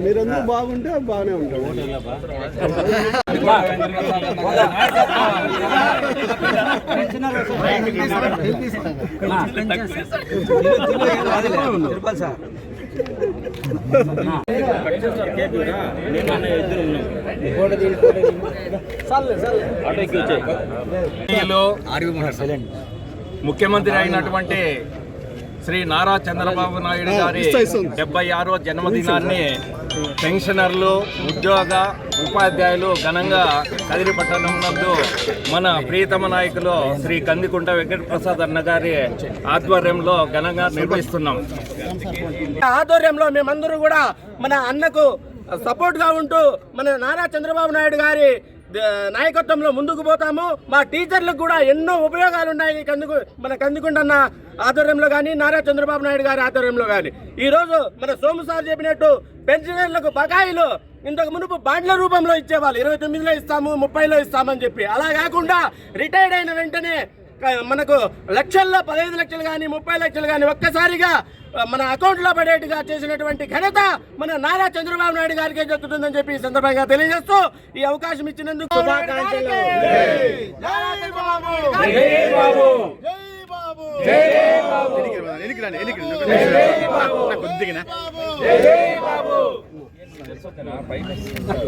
మీరందరూ బాగుంటే బాగానే ఉంటారు. ముఖ్యమంత్రి అయినటువంటి శ్రీ నారా చంద్రబాబు నాయుడు గారి 76వ జన్మదినాన్ని పెన్షనర్లు, ఉపాధ్యాయులు ఘనంగా కదిరి పట్టణం నందు మన ప్రియతమ నాయకులు శ్రీ కందికుంట వెంకటప్రసాద్ అన్న గారి ఆధ్వర్యంలో ఘనంగా నిర్వహిస్తున్నాం. ఆధ్వర్యంలో మేమందరూ కూడా మన అన్నకు సపోర్ట్గా ఉంటూ మన నారా చంద్రబాబు నాయుడు గారి నాయకత్వంలో ముందుకు పోతాము. మా టీచర్లకు కూడా ఎన్నో ఉపయోగాలు ఉన్నాయి మన కందికుంటన్న ఆధ్వర్యంలో కానీ, నారా చంద్రబాబు నాయుడు గారి ఆధ్వర్యంలో కానీ. ఈరోజు మన సోము సార్ చెప్పినట్టు పెన్షనర్లకు బకాయిలు ఇంతకు మునుపు బాండ్ల రూపంలో ఇచ్చేవాళ్ళు, 29లో ఇస్తాము, 30లో ఇస్తామని చెప్పి. అలా కాకుండా రిటైర్డ్ అయిన వెంటనే మనకు లక్షల్లో 15 లక్షలు కానీ 30 లక్షలు కానీ ఒక్కసారిగా మన అకౌంట్లో పడేట్టుగా చేసినటువంటి ఘనత మన నారా చంద్రబాబు నాయుడు గారికి దక్కుతుందని చెప్పి ఈ సందర్భంగా తెలియజేస్తూ ఈ అవకాశం ఇచ్చినందుకు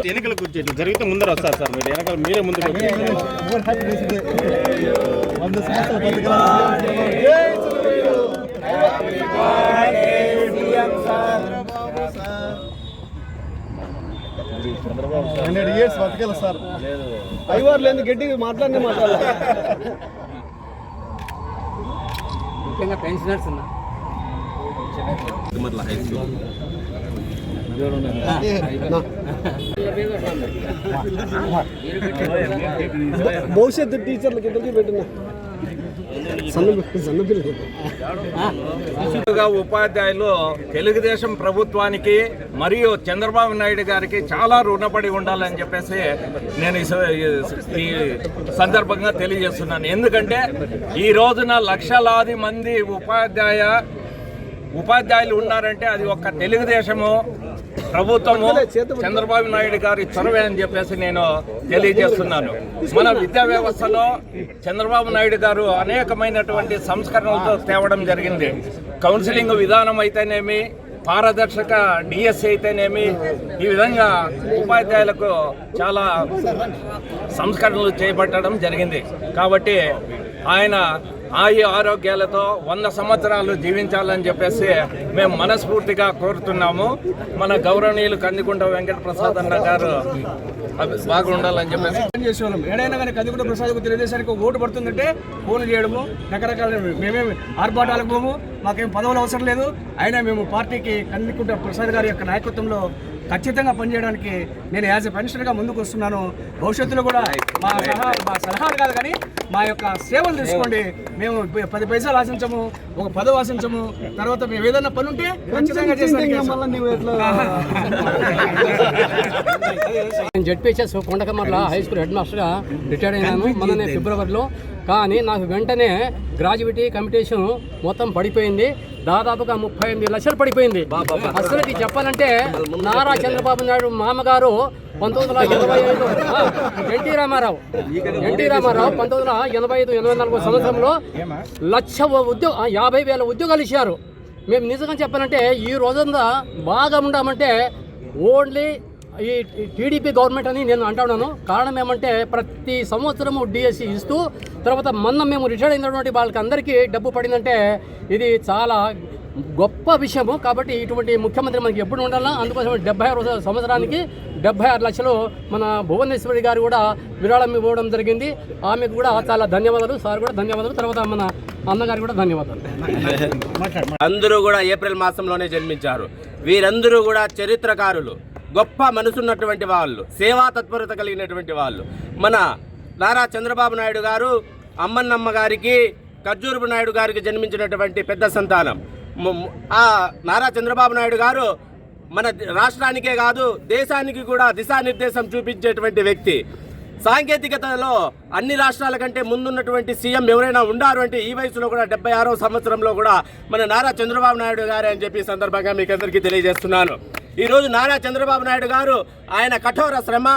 ఎన్నికల కూర్చోండి జరిగితే ముందర వస్తారు సార్. మీరు వెనకాల మీరే ముందుకు ఇయర్స్ బతకాలి సార్. ఐవార్లు ఎందుకు గట్టిగా మాట్లాడలే ముఖ్యంగా పెన్షనర్స్ ఉన్నా భవిష్యత్తు టీచర్లకు ఇద్దరికి పెట్టినా ఉపాధ్యాయులు తెలుగుదేశం ప్రభుత్వానికి మరియు చంద్రబాబు నాయుడు గారికి చాలా రుణపడి ఉండాలని చెప్పేసి నేను ఈ సందర్భంగా తెలియజేస్తున్నాను. ఎందుకంటే ఈ రోజున లక్షలాది మంది ఉపాధ్యాయులు ఉన్నారంటే అది ఒక్క తెలుగుదేశము ప్రభుత్వము, చంద్రబాబు నాయుడు గారి చొరవే అని చెప్పేసి నేను తెలియజేస్తున్నాను. మన విద్యా వ్యవస్థలో చంద్రబాబు నాయుడు గారు అనేకమైనటువంటి సంస్కరణలతో తేవడం జరిగింది. కౌన్సిలింగ్ విధానం అయితేనేమి, పారదర్శక డిఎస్సి అయితేనేమి, ఈ విధంగా ఉపాధ్యాయులకు చాలా సంస్కరణలు చేపట్టడం జరిగింది. కాబట్టి ఆయన ఆరోగ్యాలతో 100 సంవత్సరాలు జీవించాలని చెప్పేసి మేము మనస్ఫూర్తిగా కోరుతున్నాము. మన గౌరవనీయులు కందికుంట వెంకటప్రసాద్ అన్న గారు బాగుండాలని చెప్పేసి చేసేవాళ్ళం. ఏడైనా కానీ కందికుంట ప్రసాద్ తెలుగుదేశానికి ఓటు పడుతుందంటే ఫోన్లు చేయడము, రకరకాల మేమేమి ఆర్భాటాలకు పోము, మాకేం పదవులు అవసరం లేదు. అయినా మేము పార్టీకి కందికుంట ప్రసాద్ గారి యొక్క నాయకత్వంలో ఖచ్చితంగా పనిచేయడానికి నేను యాజ్ ఎ పెన్షనర్గా ముందుకు వస్తున్నాను. భవిష్యత్తులో కూడా మా సలహాలు కాదు కానీ మా యొక్క సేవలు తీసుకోండి. మేము 10 పైసలు ఆశించము, ఒక పదవి ఆశించము. తర్వాత మేము ఏదైనా పని ఉంటే ఖచ్చితంగా చేస్తాను. నేను ZPHS Kondakamarla high school head మాస్టర్గా రిటైర్ అయినాను మొన్ననే ఫిబ్రవరిలో. కానీ నాకు వెంటనే గ్రాడ్యుయేటీ కంపిటీషన్ మొత్తం పడిపోయింది. దాదాపుగా 38 లక్షలు పడిపోయింది. అసలుకి చెప్పాలంటే నారా చంద్రబాబు నాయుడు మామగారు 1985 ఎన్టీ రామారావు 1985-84 సంవత్సరంలో 50,000 ఉద్యోగాలు ఇచ్చారు. మేము నిజంగా చెప్పాలంటే ఈ రోజంతా బాగా ఉండామంటే ఓన్లీ ఈ టీడీపీ గవర్నమెంట్ అని నేను అంటున్నాను. కారణం ఏమంటే ప్రతి సంవత్సరము డిఎస్సి ఇస్తూ తర్వాత మొన్న మేము రిటైర్ అయినటువంటి వాళ్ళకి అందరికీ డబ్బు పడిందంటే ఇది చాలా గొప్ప విషయము. కాబట్టి ఇటువంటి ముఖ్యమంత్రి మనకి ఎప్పుడు ఉండాలా. అందుకోసం 76 సంవత్సరానికి 76 లక్షలు మన భువనేశ్వరి గారు కూడా విరాళం ఇవ్వడం జరిగింది. ఆమెకు కూడా చాలా ధన్యవాదాలు. సార్ కూడా ధన్యవాదాలు. తర్వాత మన అన్నగారు కూడా ధన్యవాదాలు. అందరూ కూడా ఏప్రిల్ మాసంలోనే జన్మించారు. వీరందరూ కూడా చరిత్రకారులు, గొప్ప మనసున్నటువంటి వాళ్ళు, సేవా తత్పరత కలిగినటువంటి వాళ్ళు. మన నారా చంద్రబాబు నాయుడు గారు అమ్మన్నమ్మ గారికి, ఖర్జూరపు నాయుడు గారికి జన్మించినటువంటి పెద్ద సంతానం. ఆ నారా చంద్రబాబు నాయుడు గారు మన రాష్ట్రానికే కాదు దేశానికి కూడా దిశానిర్దేశం చూపించేటువంటి వ్యక్తి. సాంకేతికతలో అన్ని రాష్ట్రాల కంటే ముందున్నటువంటి సీఎం ఎవరైనా ఉండారు అంటే ఈ వయసులో కూడా 76వ సంవత్సరంలో కూడా మన నారా చంద్రబాబు నాయుడు గారే అని చెప్పి సందర్భంగా మీకు అందరికీ తెలియజేస్తున్నాను. ఈరోజు నారా చంద్రబాబు నాయుడు గారు ఆయన కఠోర శ్రమ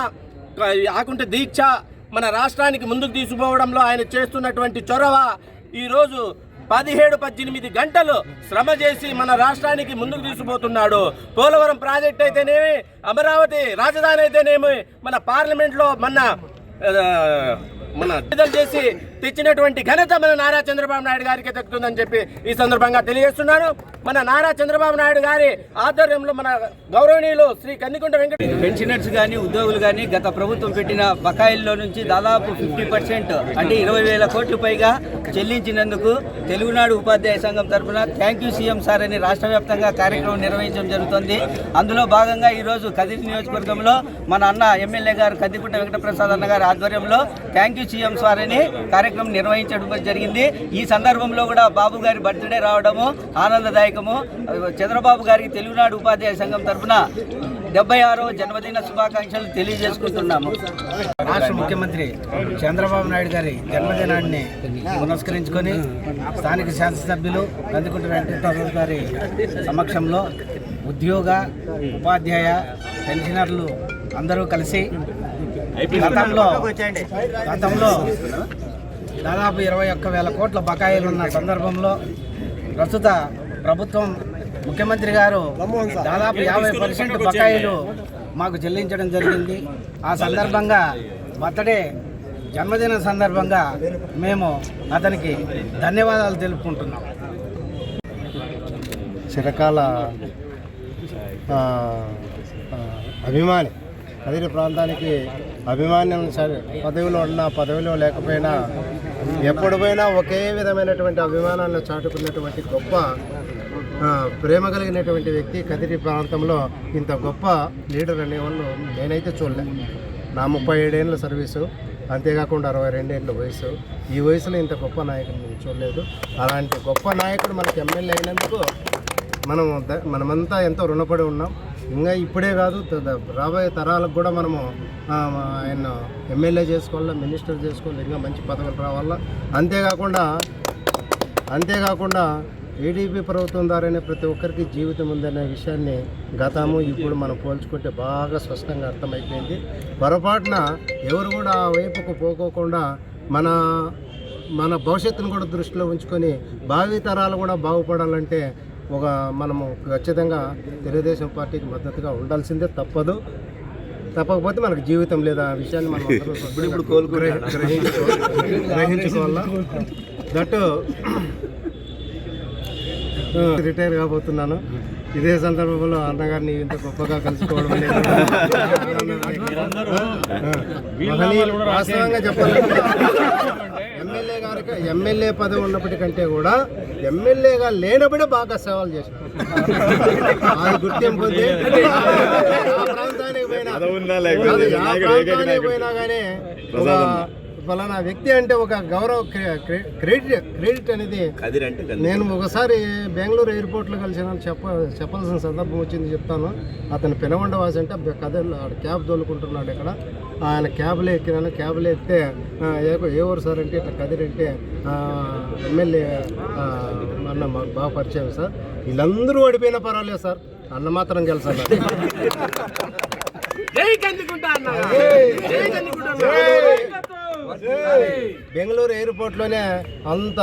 ఆకుంటే దీక్ష మన రాష్ట్రానికి ముందుకు తీసుకుపోవడంలో ఆయన చేస్తున్నటువంటి చొరవ ఈరోజు 17-18 గంటలు శ్రమ చేసి మన రాష్ట్రానికి ముందుకు తీసుకుపోతున్నాడు. పోలవరం ప్రాజెక్ట్ అయితేనేమి, అమరావతి రాజధాని అయితేనేమి, మన పార్లమెంట్లో మన విడుదల చేసి తెచ్చినటువంటి ఘనత మన నారా చంద్రబాబు నాయుడు గారికి దక్కుతుందని చెప్పి ఈ సందర్భంగా తెలియజేస్తున్నాను. మన నారా చంద్రబాబు నాయుడు గారి ఆధ్వర్యంలో మన గౌరవనీయులు శ్రీ కందికుంట వెంకట పెన్షనర్స్ కానీ ఉద్యోగులు కానీ గత ప్రభుత్వం పెట్టిన బకాయిల్లో నుంచి దాదాపు 50% అంటే 20,000 కోట్ల పైగా చెల్లించినందుకు తెలుగునాడు ఉపాధ్యాయ సంఘం తరఫున థ్యాంక్ యూ సీఎం సార్ అని రాష్ట్ర వ్యాప్తంగా కార్యక్రమం నిర్వహించడం జరుగుతుంది. అందులో భాగంగా ఈరోజు కదిరి నియోజకవర్గంలో మన అన్న ఎమ్మెల్యే గారు కందికుంట వెంకటప్రసాద్ అన్న గారి ఆధ్వర్యంలో థ్యాంక్ యూ సీఎం సార్ అని కార్యక్రమం నిర్వహించడం జరిగింది. ఈ సందర్భంలో కూడా బాబు గారి బర్త్డే రావడము ఆనందదాయకము. చంద్రబాబు గారికి తెలుగునాడు ఉపాధ్యాయ సంఘం తరఫున 76వ జన్మదిన శుభాకాంక్షలు తెలియజేసుకుంటున్నాము. రాష్ట్ర ముఖ్యమంత్రి చంద్రబాబు నాయుడు గారి జన్మదినాన్ని పురస్కరించుకొని స్థానిక శాసనసభ్యులు కందికుంట వెంకటేశ్వర గారి సమక్షంలో ఉద్యోగ ఉపాధ్యాయ పెన్షనర్లు అందరూ కలిసి గతంలో దాదాపు 21,000 కోట్ల బకాయిలు ఉన్న సందర్భంలో ప్రస్తుత ప్రభుత్వం ముఖ్యమంత్రి గారు దాదాపు 50% బకాయిలు మాకు చెల్లించడం జరిగింది. ఆ సందర్భంగా బర్త్డే జన్మదిన సందర్భంగా మేము అతనికి ధన్యవాదాలు తెలుపుకుంటున్నాం. చిరకాల అభిమాని కదిరి ప్రాంతానికి అభిమాన్యం, సరే పదవిలో ఉన్నా పదవిలో లేకపోయినా ఎప్పుడు పోయినా ఒకే విధమైనటువంటి అభిమానాలను చాటుకున్నటువంటి గొప్ప ప్రేమ కలిగినటువంటి వ్యక్తి. కదిరి ప్రాంతంలో ఇంత గొప్ప లీడర్ అనేవాళ్ళు నేనైతే చూడలే. నా 37 ఏళ్ళ సర్వీసు, అంతేకాకుండా 62 ఏళ్ళ వయసు. ఈ వయసులో ఇంత గొప్ప నాయకుడు నేను చూడలేదు. అలాంటి గొప్ప నాయకుడు మనకి ఎమ్మెల్యే అయినందుకు మనమంతా ఎంతో రుణపడి ఉన్నాం. ఇంకా ఇప్పుడే కాదు, రాబోయే తరాలకు కూడా మనము ఆయన ఎమ్మెల్యే చేసుకోవాలా, మినిస్టర్ చేసుకోవాలి, ఇంకా మంచి పదవులు రావాలా. అంతేకాకుండా టీడీపీ ప్రభుత్వం ద్వారానే ప్రతి ఒక్కరికి జీవితం ఉందనే విషయాన్ని గతము ఇప్పుడు మనం పోల్చుకుంటే బాగా స్పష్టంగా అర్థమైపోయింది. పొరపాటున ఎవరు కూడా ఆ వైపుకు పోకోకుండా మన భవిష్యత్తును కూడా దృష్టిలో ఉంచుకొని భావి తరాలు కూడా బాగుపడాలంటే మనము ఖచ్చితంగా తెలుగుదేశం పార్టీకి మద్దతుగా ఉండాల్సిందే, తప్పకపోతే మనకు జీవితం లేదా ఆ విషయాన్ని మనం గ్రహించుకోవాలా. That retire కాబోతున్నాను. ఇదే సందర్భంలో అన్నగారిని ఇంత గొప్పగా కలుసుకోవడం అనేది వాస్తవంగా చెప్పాలంటే ఎమ్మెల్యే పదవి ఉన్నప్పటికంటే కూడా ఎమ్మెల్యేగా లేనప్పుడే బాగా సేవలు చేశారు. అది గుర్తింపు ఉంది. ప్రాంతానికి పోయినా కానీ ఫలానా వ్యక్తి అంటే ఒక గౌరవ క్రెడిట్ అనేది. నేను ఒకసారి బెంగళూరు ఎయిర్పోర్ట్లో కలిసిన చెప్పాల్సిన సందర్భం వచ్చింది, చెప్తాను. అతను పెనవండవాసి అంటే కథలు క్యాబ్ తోలుకుంటున్నాడు. ఇక్కడ ఆయన క్యాబ్లో ఎక్కినాను. క్యాబ్లో ఎక్కితే ఏ ఊరు సార్ అంటే ఇట్లా కదిరంటే ఎమ్మెల్యే అన్న మాకు బాగా పరిచయం సార్. వీళ్ళందరూ ఓడిపోయినా పర్వాలేదు సార్, అన్న మాత్రం గెలిచారు. బెంగళూరు ఎయిర్పోర్ట్లోనే అంత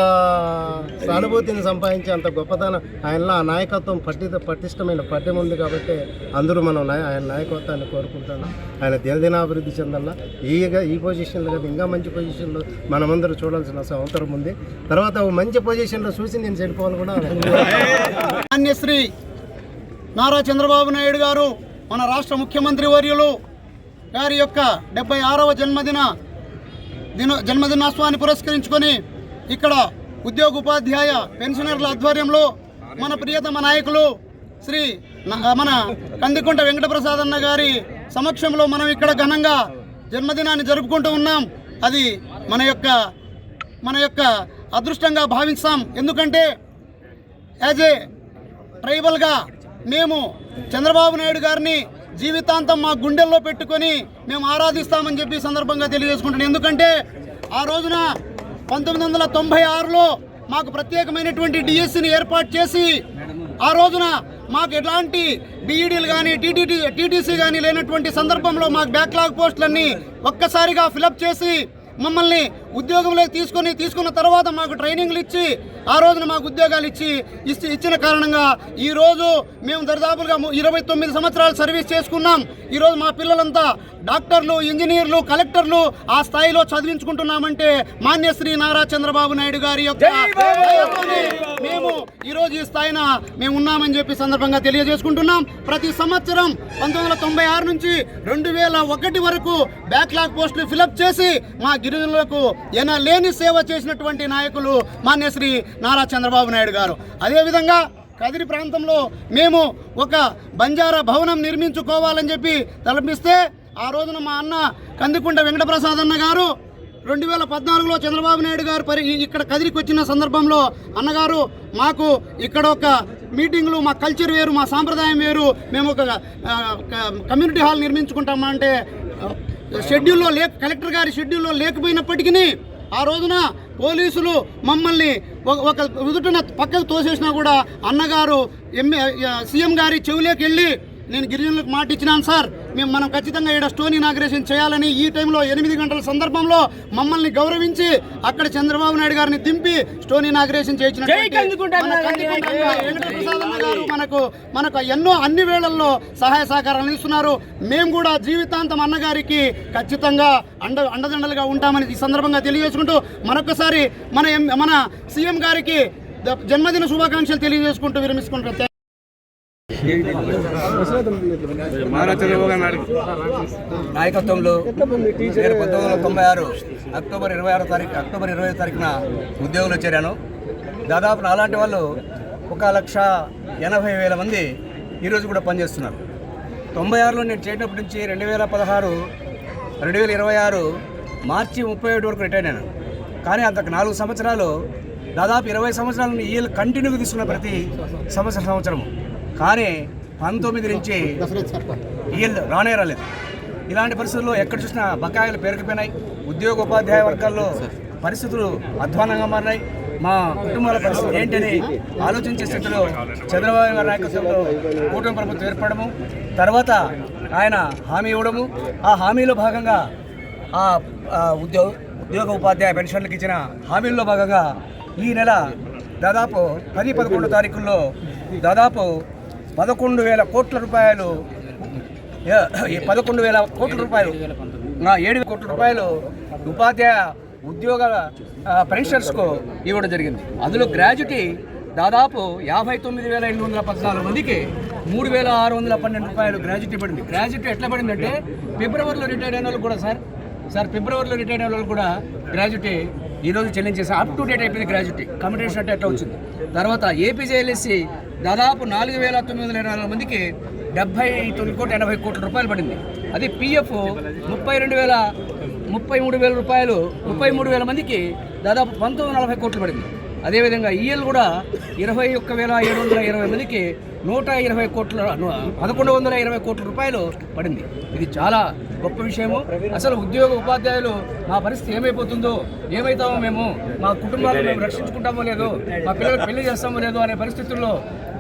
సానుభూతిని సంపాదించి అంత గొప్పతనం ఆయనలో ఆ నాయకత్వం పటిష్టమైన పట్టెం ఉంది కాబట్టి అందరూ మనం ఆయన నాయకత్వాన్ని కోరుకుంటున్నాం. ఆయన దినదినాభివృద్ధి చెందాల. ఈ పొజిషన్లో కదా ఇంకా మంచి పొజిషన్లో మనమందరూ చూడాల్సిన అవసరం ఉంది. తర్వాత మంచి పొజిషన్లో చూసి నేను చెడిపోవాలి కూడా. మాన్యశ్రీ నారా చంద్రబాబు నాయుడు గారు మన రాష్ట్ర ముఖ్యమంత్రి వర్యులు గారి యొక్క 76వ జన్మదినోత్సవాన్ని పురస్కరించుకొని ఇక్కడ ఉద్యోగ ఉపాధ్యాయ పెన్షనర్ల ఆధ్వర్యంలో మన ప్రియతమ నాయకులు శ్రీ మన కందికుంట వెంకటప్రసాద్ అన్న గారి సమక్షంలో మనం ఇక్కడ ఘనంగా జన్మదినాన్ని జరుపుకుంటూ ఉన్నాం. అది మన యొక్క అదృష్టంగా భావిస్తాం. ఎందుకంటే యాజ్ ఏ ట్రైబల్గా మేము చంద్రబాబు నాయుడు గారిని జీవితాంతం మా గుండెల్లో పెట్టుకొని మేము ఆరాధిస్తామని చెప్పి ఈ సందర్భంగా తెలియజేసుకుంటున్నాను. ఎందుకంటే ఆ రోజున 1996లో మాకు ప్రత్యేకమైనటువంటి డిఎస్సిని ఏర్పాటు చేసి ఆ రోజున మాకు ఎలాంటి బీఈడీలు కానీ టీటీసీ కానీ లేనటువంటి సందర్భంలో మాకు బ్యాక్లాగ్ పోస్టులన్నీ ఒక్కసారిగా ఫిలప్ చేసి మమ్మల్ని ఉద్యోగంలోకి తీసుకున్న తర్వాత మాకు ట్రైనింగ్లు ఇచ్చి ఆ రోజున మాకు ఉద్యోగాలు ఇచ్చిన కారణంగా ఈరోజు మేము దరిదాపులుగా 29 సంవత్సరాలు సర్వీస్ చేసుకున్నాం. ఈరోజు మా పిల్లలంతా డాక్టర్లు, ఇంజనీర్లు, కలెక్టర్లు ఆ స్థాయిలో చదివించుకుంటున్నామంటే మాన్యశ్రీ నారా చంద్రబాబు నాయుడు గారి యొక్క దయతోనే మేము ఈరోజు ఈ స్థాయిన మేము ఉన్నామని చెప్పి సందర్భంగా తెలియజేసుకుంటున్నాం. ప్రతి సంవత్సరం 1996 నుంచి 2001 వరకు బ్యాక్లాగ్ పోస్టులు ఫిలప్ చేసి మా గిరిజనులకు లేని సేవ చేసినటువంటి నాయకులు మాన్యశ్రీ నారా చంద్రబాబు నాయుడు గారు. అదేవిధంగా కదిరి ప్రాంతంలో మేము ఒక బంజారా భవనం నిర్మించుకోవాలని చెప్పి తలపిస్తే ఆ రోజున మా అన్న కందికుంట వెంకటప్రసాద్ అన్న గారు 2014లో చంద్రబాబు నాయుడు గారు ఇక్కడ కదిరికి వచ్చిన సందర్భంలో అన్నగారు మాకు ఇక్కడ ఒక మీటింగ్లు, మా కల్చర్ వేరు, మా సాంప్రదాయం వేరు, మేము ఒక కమ్యూనిటీ హాల్ నిర్మించుకుంటామా అంటే షెడ్యూల్లో కలెక్టర్ గారి షెడ్యూల్లో లేకపోయినప్పటికీ ఆ రోజున పోలీసులు మమ్మల్ని ఒక ఎదుటిన పక్కకు తోసేసినా కూడా అన్నగారు సీఎం గారి చెవులోకి వెళ్ళి నేను గిరిజనులకు మాట ఇచ్చినాను సార్, మనం ఖచ్చితంగా ఇక్కడ స్టోన్ ఇనాగ్రేషన్ చేయాలని ఈ టైంలో 8 గంటల సందర్భంలో మమ్మల్ని గౌరవించి అక్కడ చంద్రబాబు నాయుడు గారిని దింపి స్టోన్ ఇనాగ్రేషన్ మనకు ఎన్నో అన్ని వేళల్లో సహాయ సహకారాలు ఇస్తున్నారు. మేము కూడా జీవితాంతం అన్నగారికి ఖచ్చితంగా అండదండలుగా ఉంటామని ఈ సందర్భంగా తెలియజేసుకుంటూ మరొకసారి మన సీఎం గారికి జన్మదిన శుభాకాంక్షలు తెలియజేసుకుంటూ విరమించుకుంటాం. నాయకత్వంలో 1996 అక్టోబర్ 26 తారీఖున ఉద్యోగంలో చేరాను. దాదాపు నాలాంటి వాళ్ళు 1,80,000 మంది ఈరోజు కూడా పనిచేస్తున్నారు. 96లో నేను చేరినప్పటి నుంచి 2026 మార్చి 31 వరకు రిటైర్ అయినాను. కానీ అంతకు 4 సంవత్సరాలు దాదాపు 20 సంవత్సరాలను ఈఎల్ కంటిన్యూగా తీసుకున్న ప్రతి సంవత్సరము. కానీ 19 నుంచి ఈఎల్ రాలేదు. ఇలాంటి పరిస్థితుల్లో ఎక్కడ చూసినా బకాయిలు పేరుకుపోయినాయి. ఉద్యోగ ఉపాధ్యాయ వర్గాల్లో పరిస్థితులు అధ్వానంగా మారినాయి. మా కుటుంబాల పరిస్థితి ఏంటని ఆలోచించే స్థితిలో చంద్రబాబు గారి నాయకత్వంలో కూటమి ప్రభుత్వం ఏర్పడము, తర్వాత ఆయన హామీ ఇవ్వడము, ఆ హామీలో భాగంగా ఉద్యోగ ఉపాధ్యాయ పెన్షన్లకు ఇచ్చిన హామీల్లో భాగంగా ఈ నెల దాదాపు 10-11 తారీఖుల్లో దాదాపు 11,000 కోట్ల రూపాయలు 11,000 కోట్ల రూపాయలు 7,000 కోట్ల రూపాయలు ఉపాధ్యాయ ఉద్యోగ పెన్షన్స్కు ఇవ్వడం జరిగింది. అందులో గ్రాడ్యుటీ దాదాపు 59,814 మందికి 3,612 రూపాయలు గ్రాడ్యుటీ పడింది. గ్రాడ్యుటీ ఎట్లా పడిందంటే ఫిబ్రవరిలో రిటైర్ అయిన వాళ్ళు కూడా ఫిబ్రవరిలో రిటైర్ అయిన వాళ్ళు కూడా గ్రాడ్యుటీ ఈరోజు చెల్లించేసి అప్ టు డేట్ అయిపోయింది. గ్రాడ్యుటీ కమ్యూనికేషన్ అంటే ఎట్లా వచ్చింది. తర్వాత ఏపీజేఎల్ఎస్సి దాదాపు 4,924 మందికి 79,80 కోట్ల రూపాయలు పడింది. అది పిఎఫ్ 33,000 రూపాయలు 33,000 మందికి దాదాపు 1940 కోట్లు పడింది. అదేవిధంగా ఈఎల్ కూడా 21,720 మందికి 120 కోట్ల 1,120 కోట్ల రూపాయలు పడింది. ఇది చాలా గొప్ప విషయము. అసలు ఉద్యోగ ఉపాధ్యాయులు మా పరిస్థితి ఏమైపోతుందో, ఏమవుతామో, మేము మా కుటుంబాలను మేము రక్షించుకుంటామో లేదో, మా పిల్లలకు పెళ్లి చేస్తామో లేదో అనే పరిస్థితుల్లో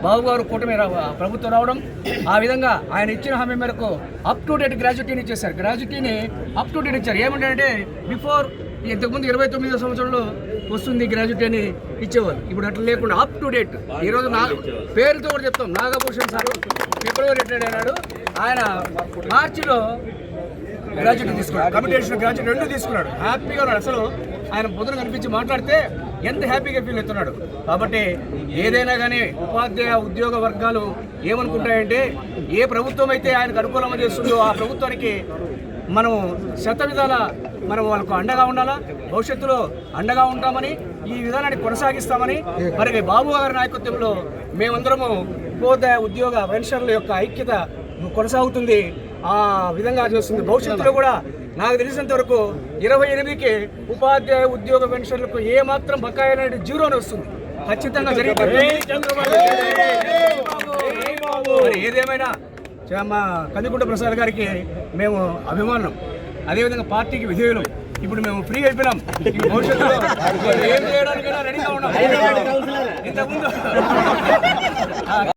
బాబు గారు కూటమి ప్రభుత్వం రావడం, ఆ విధంగా ఆయన ఇచ్చిన హామీ మేరకు అప్ టు డేట్ గ్రాడ్యుటీని ఇచ్చేశారు. గ్రాడ్యుటీని అప్ టు డేట్ ఇచ్చారు. ఏమంటే బిఫోర్ ఇంతకుముందు 29వ సంవత్సరంలో వస్తుంది గ్రాడ్యుటీ అని ఇచ్చేవారు. ఇప్పుడు అట్లా లేకుండా అప్ టు డేట్. ఈరోజు పేరుతో కూడా చెప్తాం, నాగభూషణ్ సార్ ఫిబ్రవరి రిటైర్ అయినాడు. ఆయన మార్చిలో గ్రాడ్యుటీ తీసుకున్నాడు, కమ్యూనికేషన్ గ్రాడ్యుటీ 2 తీసుకున్నాడు. హ్యాపీగా ఉన్నాడు. అసలు ఆయన పొద్దున కనిపించి మాట్లాడితే ఎంత హ్యాపీగా ఫీల్ అవుతున్నాడు. కాబట్టి ఏదైనా కానీ ఉపాధ్యాయ ఉద్యోగ వర్గాలు ఏమనుకుంటాయంటే ఏ ప్రభుత్వం అయితే ఆయనకు అనుకూలంగా చేస్తుందో ఆ ప్రభుత్వానికి మనం శతవిధాల మనం వాళ్ళకు అండగా ఉండాలా, భవిష్యత్తులో అండగా ఉంటామని, ఈ విధానాన్ని కొనసాగిస్తామని, మరి బాబు గారి నాయకత్వంలో మేమందరము ఉపాధ్యాయ ఉద్యోగ పెన్షన్ల యొక్క ఐక్యత కొనసాగుతుంది. ఆ విధంగా చేస్తుంది. భవిష్యత్తులో కూడా నాకు తెలిసినంత వరకు 28కి ఉపాధ్యాయ ఉద్యోగ పెన్షన్లకు ఏమాత్రం బకాయి అనేది 0 అని వస్తుంది. ఖచ్చితంగా జరుగుతుంది. ఏదేమైనా మా కందికుంట ప్రసాద్ గారికి మేము అభిమానం, అదేవిధంగా పార్టీకి విధేయులం. ఇప్పుడు మేము ఫ్రీ అయిపోయినాం. ఈ భవిష్యత్తులో ఏం చేయడానికైనా రెడీగా ఉన్నాం. ఇంతకుముందు